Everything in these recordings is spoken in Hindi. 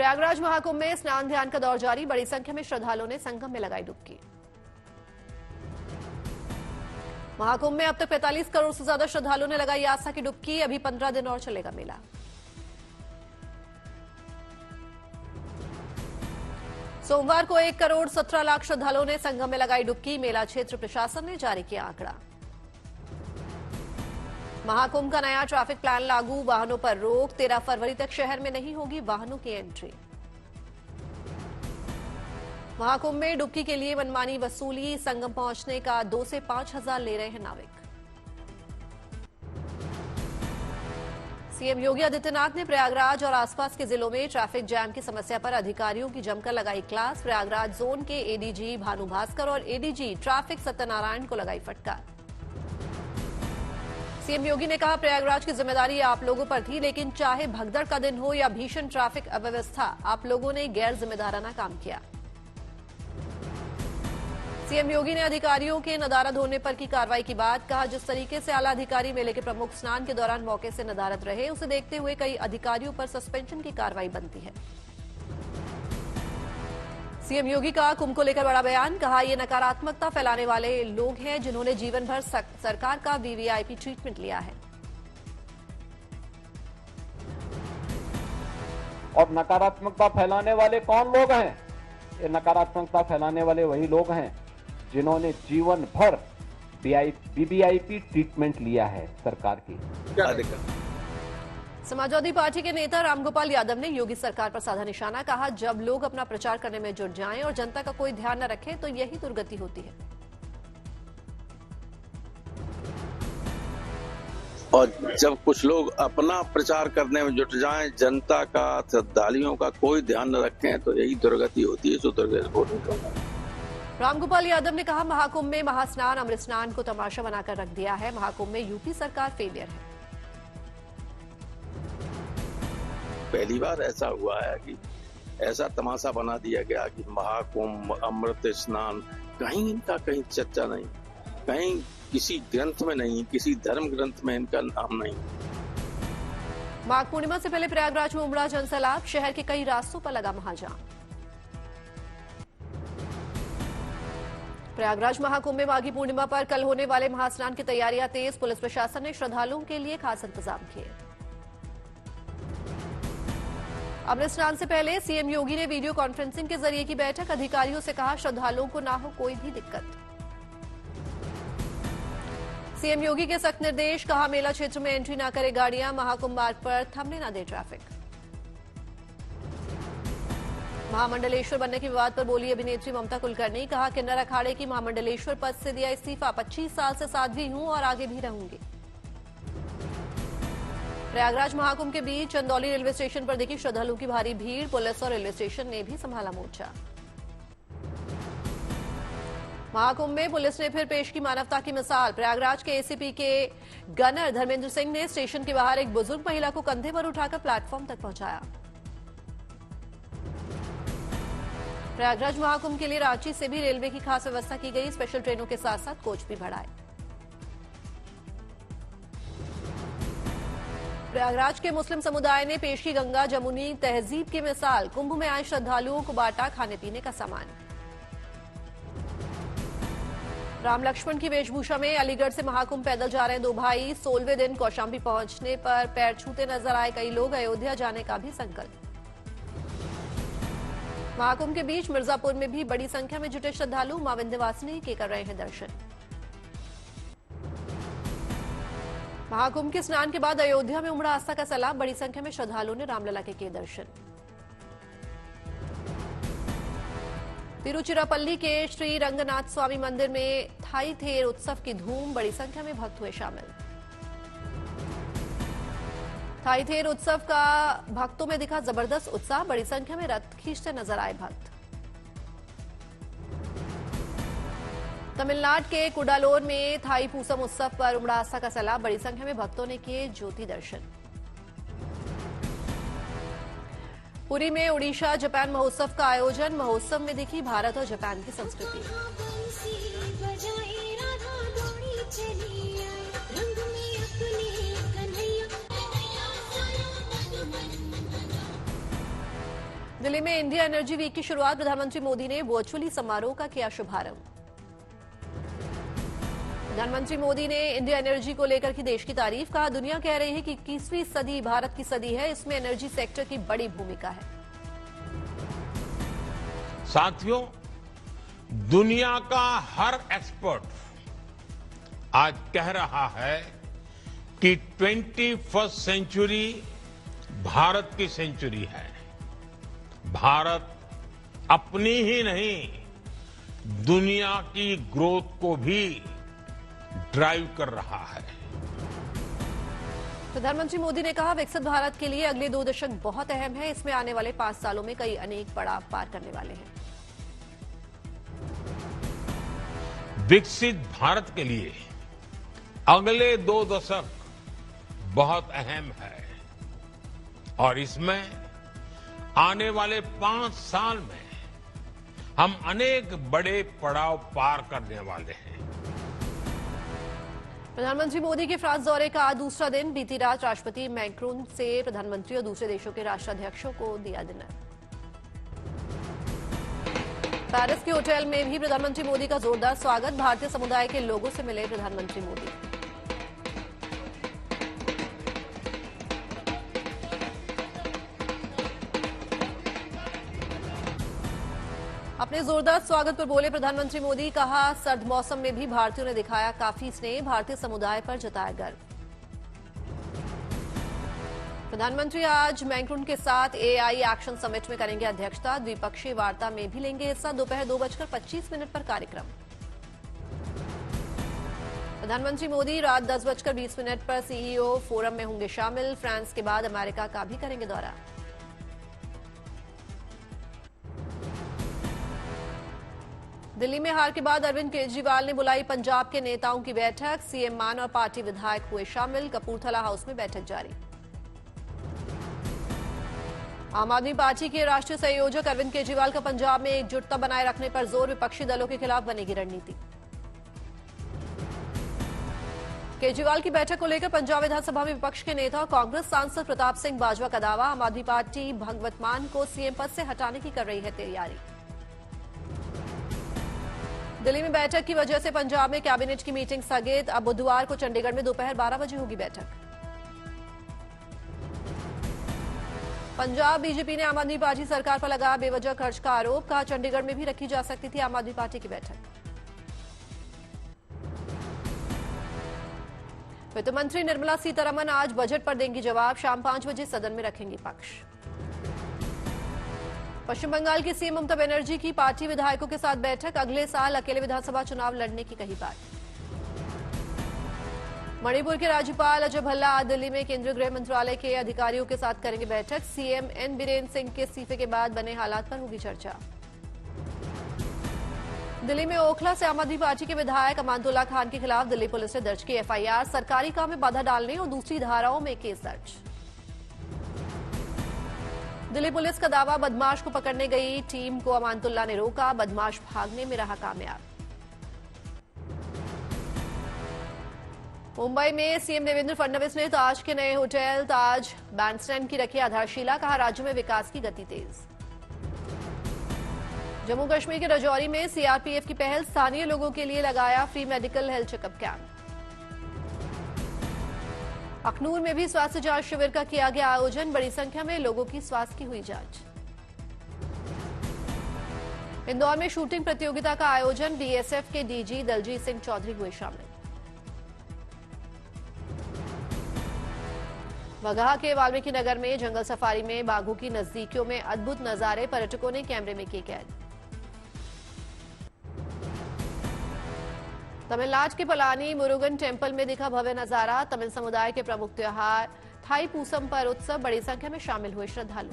प्रयागराज महाकुंभ में स्नान ध्यान का दौर जारी, बड़ी संख्या में श्रद्धालुओं ने संगम में लगाई डुबकी। महाकुंभ में अब तक 45 करोड़ से ज्यादा श्रद्धालुओं ने लगाई आस्था की डुबकी। अभी 15 दिन और चलेगा मेला। सोमवार को 1 करोड़ 17 लाख श्रद्धालुओं ने संगम में लगाई डुबकी। मेला क्षेत्र प्रशासन ने जारी किया आंकड़ा। महाकुंभ का नया ट्रैफिक प्लान लागू, वाहनों पर रोक। 13 फरवरी तक शहर में नहीं होगी वाहनों की एंट्री। महाकुंभ में डुबकी के लिए मनमानी वसूली, संगम पहुंचने का 2 से 5 हजार ले रहे हैं नाविक। सीएम योगी आदित्यनाथ ने प्रयागराज और आसपास के जिलों में ट्रैफिक जैम की समस्या पर अधिकारियों की जमकर लगाई क्लास। प्रयागराज जोन के एडीजी भानु भास्कर और एडीजी ट्रैफिक सत्यनारायण को लगाई फटकार। सीएम योगी ने कहा, प्रयागराज की जिम्मेदारी आप लोगों पर थी, लेकिन चाहे भगदड़ का दिन हो या भीषण ट्रैफिक अव्यवस्था, आप लोगों ने गैर जिम्मेदाराना काम किया। सीएम योगी ने अधिकारियों के नदारद होने पर की कार्रवाई की बात। कहा, जिस तरीके से आला अधिकारी मेले के प्रमुख स्नान के दौरान मौके से नदारद रहे, उसे देखते हुए कई अधिकारियों पर सस्पेंशन की कार्रवाई बनती है। सीएम योगी का कुंभ को लेकर बड़ा बयान। कहा, ये नकारात्मकता फैलाने वाले लोग हैं जिन्होंने जीवन भर सरकार का वीवीआईपी ट्रीटमेंट लिया है। और नकारात्मकता फैलाने वाले कौन लोग हैं? ये नकारात्मकता फैलाने वाले वही लोग हैं जिन्होंने जीवन भर वीवीआईपी ट्रीटमेंट लिया है सरकार की। समाजवादी पार्टी के नेता रामगोपाल यादव ने योगी सरकार पर साधा निशाना। कहा, जब लोग अपना प्रचार करने में जुट जाएं और जनता का कोई ध्यान न रखे तो यही दुर्गति होती है। और जब कुछ लोग अपना प्रचार करने में जुट जाएं, जनता का, श्रद्धालुओं का कोई ध्यान न रखें तो यही दुर्गति होती है। जो दुर्गति रामगोपाल यादव ने कहा, महाकुंभ में महास्नान अमृत स्नान को तमाशा बनाकर रख दिया है। महाकुंभ में यूपी सरकार फेलियर है। पहली बार ऐसा हुआ है कि ऐसा तमाशा बना दिया गया कि महाकुंभ अमृत स्नान, कहीं इनका कहीं चर्चा नहीं, कहीं किसी ग्रंथ में नहीं, किसी धर्म ग्रंथ में इनका नाम नहीं। माघ पूर्णिमा से पहले प्रयागराज में उमड़ा जनसैलाब, शहर के कई रास्तों पर लगा महाजाम। प्रयागराज महाकुंभ में माघी पूर्णिमा पर कल होने वाले महास्नान की तैयारियां तेज। पुलिस प्रशासन ने श्रद्धालुओं के लिए खास इंतजाम किए। अमृत स्नान से पहले सीएम योगी ने वीडियो कॉन्फ्रेंसिंग के जरिए की बैठक। अधिकारियों से कहा, श्रद्धालुओं को ना हो कोई भी दिक्कत। सीएम योगी के सख्त निर्देश। कहा, मेला क्षेत्र में एंट्री न करे गाड़ियां, महाकुंभ मार्ग पर थमने न दे ट्रैफिक। महामंडलेश्वर बनने के विवाद पर बोली अभिनेत्री ममता कुलकर्णी। कहा, किन्नर अखाड़े की महामंडलेश्वर पद से दिया इस्तीफा। 25 साल से साध्वी हूं और आगे भी रहूंगी। प्रयागराज महाकुंभ के बीच चंदौली रेलवे स्टेशन पर दिखी श्रद्धालुओं की भारी भीड़। पुलिस और रेलवे स्टेशन ने भी संभाला मोर्चा। महाकुंभ में पुलिस ने फिर पेश की मानवता की मिसाल। प्रयागराज के एसीपी के गनर धर्मेंद्र सिंह ने स्टेशन के बाहर एक बुजुर्ग महिला को कंधे पर उठाकर प्लेटफॉर्म तक पहुंचाया। प्रयागराज महाकुंभ के लिए रांची से भी रेलवे की खास व्यवस्था की गई। स्पेशल ट्रेनों के साथ साथ कोच भी बढ़ाए। प्रयागराज के मुस्लिम समुदाय ने पेश की गंगा जमुनी तहजीब की मिसाल। कुंभ में आए श्रद्धालुओं को बांटा खाने पीने का सामान। राम लक्ष्मण की वेशभूषा में अलीगढ़ से महाकुंभ पैदल जा रहे 2 भाई। 16वें दिन कौशाम्बी पहुंचने पर पैर छूते नजर आए कई लोग। अयोध्या जाने का भी संकल्प। महाकुंभ के बीच मिर्जापुर में भी बड़ी संख्या में जुटे श्रद्धालु। मां विंध्यवासिनी के कर रहे हैं दर्शन। महाकुंभ के स्नान के बाद अयोध्या में उमड़ा आस्था का सैलाब। बड़ी संख्या में श्रद्धालुओं ने रामलला के किए दर्शन। तिरुचिरापल्ली के श्री रंगनाथ स्वामी मंदिर में थाई थेर उत्सव की धूम। बड़ी संख्या में भक्त हुए शामिल। थाई थेर उत्सव का भक्तों में दिखा जबरदस्त उत्साह। बड़ी संख्या में रथ खींचते नजर आए भक्त। तमिलनाडु के कुडालोर में थाई पूसम उत्सव पर उमड़ा आस्था का सैलाब। बड़ी संख्या में भक्तों ने किए ज्योति दर्शन। पुरी में उड़ीसा जापान महोत्सव का आयोजन। महोत्सव में दिखी भारत और जापान की संस्कृति। दिल्ली में इंडिया एनर्जी वीक की शुरुआत प्रधानमंत्री मोदी ने वर्चुअली समारोह का किया शुभारंभ। प्रधानमंत्री मोदी ने इंडिया एनर्जी को लेकर की देश की तारीफ, कहा दुनिया कह रही है कि 21वीं सदी भारत की सदी है, इसमें एनर्जी सेक्टर की बड़ी भूमिका है। साथियों, दुनिया का हर एक्सपर्ट आज कह रहा है कि 21st सेंचुरी भारत की सेंचुरी है। भारत अपनी ही नहीं दुनिया की ग्रोथ को भी ड्राइव कर रहा है। प्रधानमंत्री मोदी ने कहा विकसित भारत के लिए अगले 2 दशक बहुत अहम है, इसमें आने वाले 5 सालों में कई अनेक पड़ाव पार करने वाले हैं। विकसित भारत के लिए अगले 2 दशक बहुत अहम है और इसमें आने वाले 5 साल में हम अनेक बड़े पड़ाव पार करने वाले हैं। प्रधानमंत्री मोदी के फ्रांस दौरे का आज दूसरा दिन। बीती रात राष्ट्रपति मैक्रोन से प्रधानमंत्री और दूसरे देशों के राष्ट्राध्यक्षों को दिया डिनर। पेरिस के होटल में भी प्रधानमंत्री मोदी का जोरदार स्वागत। भारतीय समुदाय के लोगों से मिले प्रधानमंत्री मोदी। अपने जोरदार स्वागत पर बोले प्रधानमंत्री मोदी, कहा सर्द मौसम में भी भारतीयों ने दिखाया काफी स्नेह, भारतीय समुदाय पर जताया गर्व। प्रधानमंत्री आज मैक्रोन के साथ एआई एक्शन समिट में करेंगे अध्यक्षता। द्विपक्षीय वार्ता में भी लेंगे हिस्सा। दोपहर 2:25 पर कार्यक्रम। प्रधानमंत्री मोदी रात 10:20 पर सीईओ फोरम में होंगे शामिल। फ्रांस के बाद अमेरिका का भी करेंगे दौरा। दिल्ली में हार के बाद अरविंद केजरीवाल ने बुलाई पंजाब के नेताओं की बैठक। सीएम मान और पार्टी विधायक हुए शामिल। कपूरथला हाउस में बैठक जारी। आम आदमी पार्टी के राष्ट्रीय संयोजक अरविंद केजरीवाल का पंजाब में एकजुटता बनाए रखने पर जोर। विपक्षी दलों के खिलाफ बनेगी रणनीति। केजरीवाल की बैठक को लेकर पंजाब विधानसभा में विपक्ष के नेता और कांग्रेस सांसद प्रताप सिंह बाजवा का दावा। आम आदमी पार्टी भगवत मान को सीएम पद से हटाने की कर रही है तैयारी। दिल्ली में बैठक की वजह से पंजाब में कैबिनेट की मीटिंग स्थगित। अब बुधवार को चंडीगढ़ में दोपहर 12 बजे होगी बैठक। पंजाब बीजेपी ने आम आदमी पार्टी सरकार पर लगाया बेवजह खर्च का आरोप। कहा चंडीगढ़ में भी रखी जा सकती थी आम आदमी पार्टी की बैठक। वित्त मंत्री निर्मला सीतारमण आज बजट पर देंगी जवाब। शाम 5 बजे सदन में रखेंगी पक्ष। पश्चिम बंगाल की सीएम ममता बनर्जी की पार्टी विधायकों के साथ बैठक। अगले साल अकेले विधानसभा चुनाव लड़ने की कही बात। मणिपुर के राज्यपाल अजय भल्ला आज दिल्ली में केंद्रीय गृह मंत्रालय के अधिकारियों के साथ करेंगे बैठक। सीएम एन बीरेन सिंह के इस्तीफे के बाद बने हालात पर होगी चर्चा। दिल्ली में ओखला से आम आदमी पार्टी के विधायक अमानतुल्लाह खान के खिलाफ दिल्ली पुलिस ने दर्ज की एफआईआर। सरकारी काम में बाधा डालने और दूसरी धाराओं में केस दर्ज। दिल्ली पुलिस का दावा, बदमाश को पकड़ने गई टीम को अमानतुल्लाह ने रोका। बदमाश भागने में रहा कामयाब। मुंबई में सीएम देवेंद्र फडणवीस ने ताज के नए होटल ताज बैंडस्टैंड की रखी आधारशिला। कहा राज्य में विकास की गति तेज। जम्मू कश्मीर के राजौरी में सीआरपीएफ की पहल। स्थानीय लोगों के लिए लगाया free medical health checkup camp. Akhnoor में भी स्वास्थ्य जांच शिविर का किया गया आयोजन। बड़ी संख्या में लोगों की स्वास्थ्य की हुई जांच। इंदौर में शूटिंग प्रतियोगिता का आयोजन। बीएसएफ के डीजी दलजीत सिंह चौधरी हुए शामिल। वगहा के वाल्मीकि नगर में जंगल सफारी में बाघों की नजदीकियों में अद्भुत नजारे। पर्यटकों ने कैमरे में किए कैद। तमिलनाडु के पलानी मुरुगन टेम्पल में दिखा भव्य नजारा। तमिल समुदाय के प्रमुख त्योहार थाई पूसम पर उत्सव। बड़ी संख्या में शामिल हुए श्रद्धालु।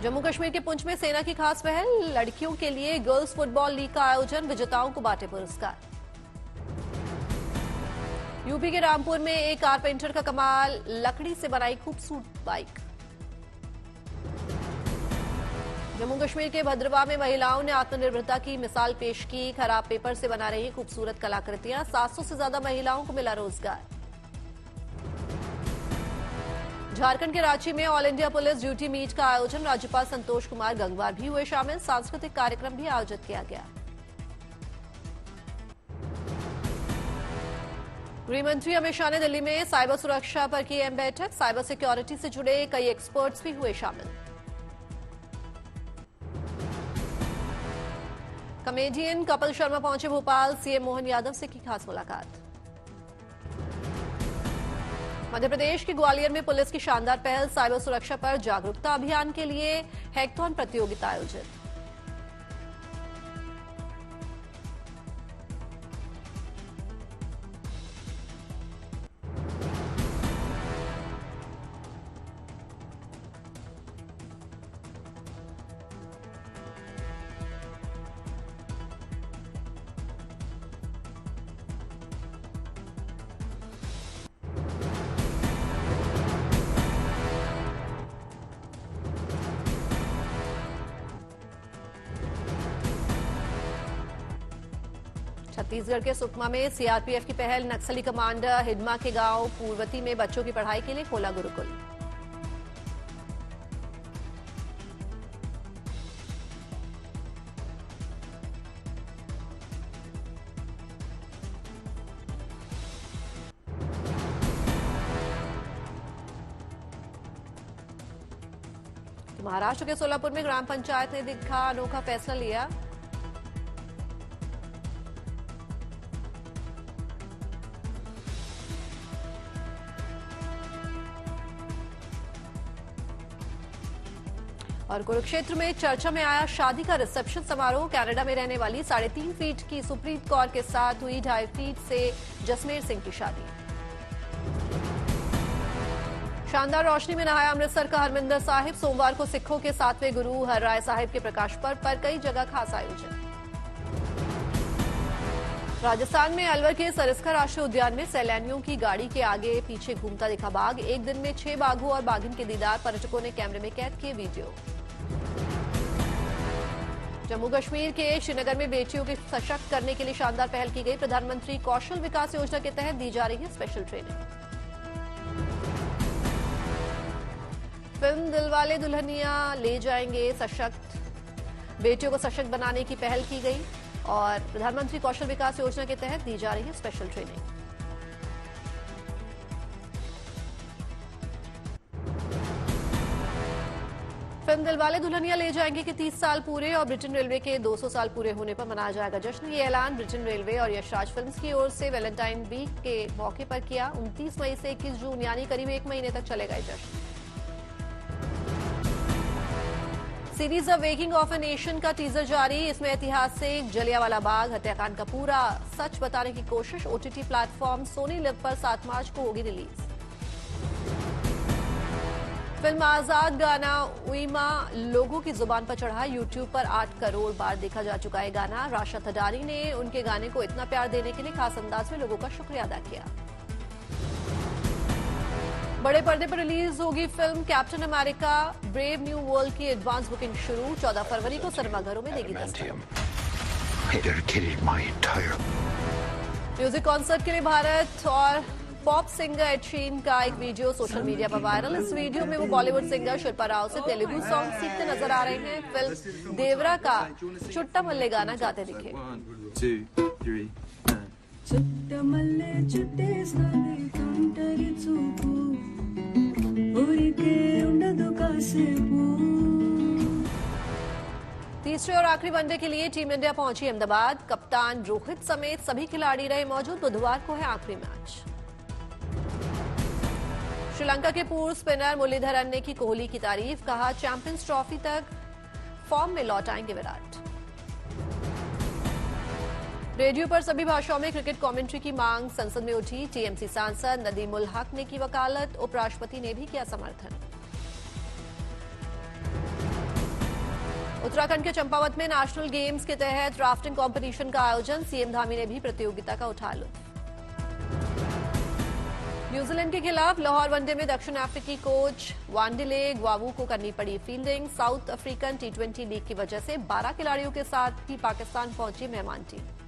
जम्मू कश्मीर के पुंछ में सेना की खास पहल। लड़कियों के लिए गर्ल्स फुटबॉल लीग का आयोजन। विजेताओं को बांटे पुरस्कार। यूपी के रामपुर में एक कारपेंटर का कमाल। लकड़ी से बनाई खूबसूरत बाइक। जम्मू कश्मीर के भद्रवाह में महिलाओं ने आत्मनिर्भरता की मिसाल पेश की। खराब पेपर से बना रही खूबसूरत कलाकृतियां। 700 से ज्यादा महिलाओं को मिला रोजगार। झारखंड के रांची में all India police duty meet का आयोजन, राज्यपाल संतोष कुमार गंगवार भी हुए शामिल। सांस्कृतिक कार्यक्रम भी आयोजित किया गया। गृह मंत्री अमित शाह ने दिल्ली में साइबर सुरक्षा पर की अहम बैठक। साइबर सिक्योरिटी से जुड़े कई एक्सपर्ट्स भी हुए शामिल। कॉमेडियन कपिल शर्मा पहुंचे भोपाल, सीएम मोहन यादव से की खास मुलाकात। मध्य प्रदेश के ग्वालियर में पुलिस की शानदार पहल, साइबर सुरक्षा पर जागरूकता अभियान के लिए हैकाथॉन प्रतियोगिता आयोजित। छत्तीसगढ़ के सुकमा में सीआरपीएफ की पहल, नक्सली कमांडर हिडमा के गांव पूर्वती में बच्चों की पढ़ाई के लिए खोला गुरुकुल। महाराष्ट्र के सोलापुर में ग्राम पंचायत ने दिखा अनोखा फैसला लिया। और कुरुक्षेत्र में चर्चा में आया शादी का रिसेप्शन समारोह। कनाडा में रहने वाली 3.5 फीट की सुप्रीत कौर के साथ हुई 2.5 फीट से जसमेर सिंह की शादी। शानदार रोशनी में नहाया अमृतसर का हरमिंदर साहिब। सोमवार को सिखों के 7वें गुरु हर राय साहिब के प्रकाश पर्व पर कई जगह खास आयोजन। राजस्थान में अलवर के सरिस्का राष्ट्रीय उद्यान में सैलानियों की गाड़ी के आगे पीछे घूमता दिखा बाघ। एक दिन में 6 बाघों और बाघिन के दीदार, पर्यटकों ने कैमरे में कैद किए वीडियो। जम्मू कश्मीर के श्रीनगर में बेटियों को सशक्त करने के लिए शानदार पहल की गई। प्रधानमंत्री कौशल विकास योजना के तहत दी जा रही है special training. Film Dilwale Dulhania ले जाएंगे सशक्त, बेटियों को सशक्त बनाने की पहल की गई और प्रधानमंत्री कौशल विकास योजना के तहत दी जा रही है special training. Film Dilwale Dulhania ले जाएंगे के 30 साल पूरे और ब्रिटेन रेलवे के 200 साल पूरे होने पर मनाया जाएगा जश्न। ये ऐलान ब्रिटेन रेलवे और यशराज फिल्म्स की ओर से वैलेंटाइन वीक के मौके पर किया। 29 मई से 21 जून यानी करीब 1 महीने तक चलेगा ये जश्न। Series the making of a nation का टीजर जारी। इसमें ऐतिहासिक जलियांवाला बाग हत्याकांड का पूरा सच बताने की कोशिश। ओटीटी प्लेटफॉर्म सोनी लिव पर 7 मार्च को होगी रिलीज। फिल्म आजाद गाना उइमा लोगों की जुबान पर चढ़ा। यूट्यूब पर 8 करोड़ बार देखा जा चुका है गाना। राशिद थडारी ने उनके गाने को इतना प्यार देने के लिए खास अंदाज में लोगों का शुक्रिया अदा किया। बड़े पर्दे पर रिलीज होगी film captain America brave new world की एडवांस बुकिंग शुरू। 14 फरवरी को सिनेमाघरों में देगी दस्तक। म्यूजिक कॉन्सर्ट के लिए भारत और पॉप सिंगर एड शीरन का एक वीडियो सोशल मीडिया पर वायरल। इस वीडियो में वो बॉलीवुड सिंगर शिल्पा राव से तेलुगु सॉन्ग सीखते नजर आ रहे हैं। फिल्म देवरा का चुट्टा मल्ले गाना गाते दिखे। तीसरे और आखिरी वनडे के लिए टीम इंडिया पहुंची अहमदाबाद। कप्तान रोहित समेत सभी खिलाड़ी रहे मौजूद। बुधवार को है आखिरी मैच। श्रीलंका के पूर्व स्पिनर मुरलीधरन ने की कोहली की तारीफ। कहा चैंपियंस ट्रॉफी तक फॉर्म में लौट आएंगे विराट। रेडियो पर सभी भाषाओं में क्रिकेट कमेंट्री की मांग संसद में उठी। टीएमसी सांसद नदीम उल हक ने की वकालत। उपराष्ट्रपति ने भी किया समर्थन। उत्तराखंड के चंपावत में नेशनल गेम्स के तहत राफ्टिंग कंपटीशन का आयोजन। सीएम धामी ने भी प्रतियोगिता का उठाया लुत्फ। न्यूजीलैंड के खिलाफ लाहौर वनडे में दक्षिण अफ्रीकी कोच वांडिले ग्वावू को करनी पड़ी fielding. South African T20 league की वजह से 12 खिलाड़ियों के साथ ही पाकिस्तान पहुंची मेहमान टीम।